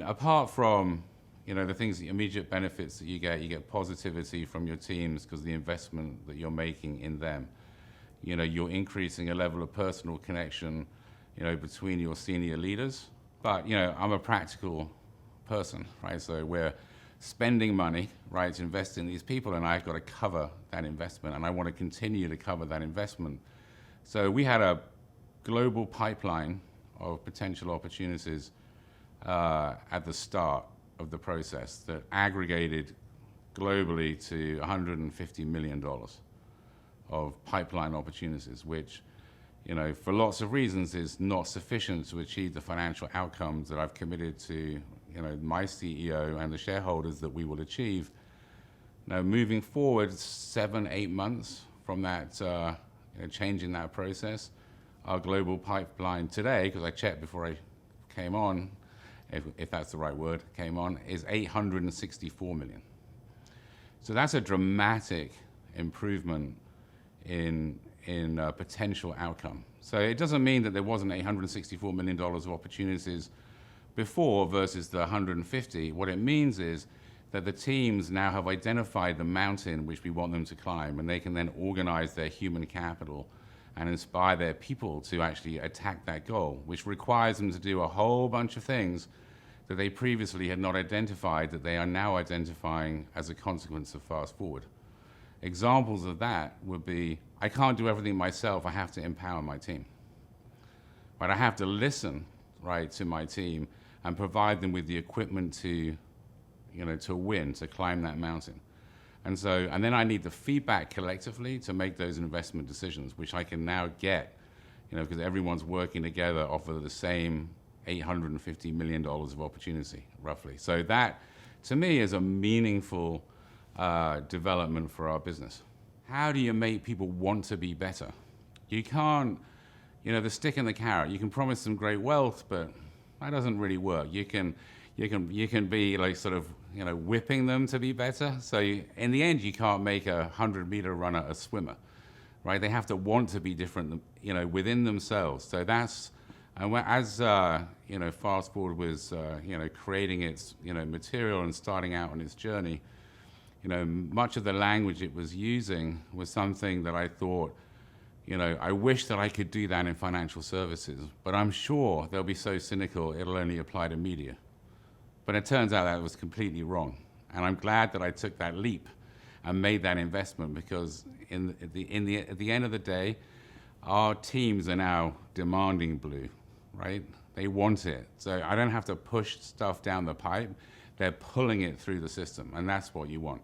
Apart from, the things, the immediate benefits that you get positivity from your teams because of the investment that you're making in them. You're increasing a level of personal connection, between your senior leaders. But, I'm a practical person, right? So we're spending money, right, to invest in these people, and I've got to cover that investment, and I want to continue to cover that investment. So we had a global pipeline of potential opportunities at the start of the process that aggregated globally to $150 million of pipeline opportunities, which, for lots of reasons is not sufficient to achieve the financial outcomes that I've committed to, my CEO and the shareholders that we will achieve. Now, moving forward 7-8 months from that, changing that process, our global pipeline today, because I checked before I came on, if that's the right word, came on, is 864 million. So that's a dramatic improvement in potential outcome. So it doesn't mean that there wasn't $864 million of opportunities before versus the 150. What it means is that the teams now have identified the mountain which we want them to climb, and they can then organize their human capital and inspire their people to actually attack that goal, which requires them to do a whole bunch of things that they previously had not identified that they are now identifying as a consequence of Fast Forward. Examples of that would be, I can't do everything myself, I have to empower my team. But I have to listen, right, to my team and provide them with the equipment to win, to climb that mountain. And then I need the feedback collectively to make those investment decisions, which I can now get, because everyone's working together off of the same $850 million of opportunity, roughly. So that, to me, is a meaningful development for our business. How do you make people want to be better? You can't, the stick and the carrot. You can promise them great wealth, but that doesn't really work. You can be like sort of, whipping them to be better. So in the end, you can't make a 100-meter runner a swimmer, right? They have to want to be different, within themselves. So that's, and as Fast Forward was, creating its, material and starting out on its journey, much of the language it was using was something that I thought, I wish that I could do that in financial services, but I'm sure they'll be so cynical it'll only apply to media. But it turns out that was completely wrong. And I'm glad that I took that leap and made that investment, because at the end of the day, our teams are now demanding blue, right? They want it. So I don't have to push stuff down the pipe. They're pulling it through the system, and that's what you want.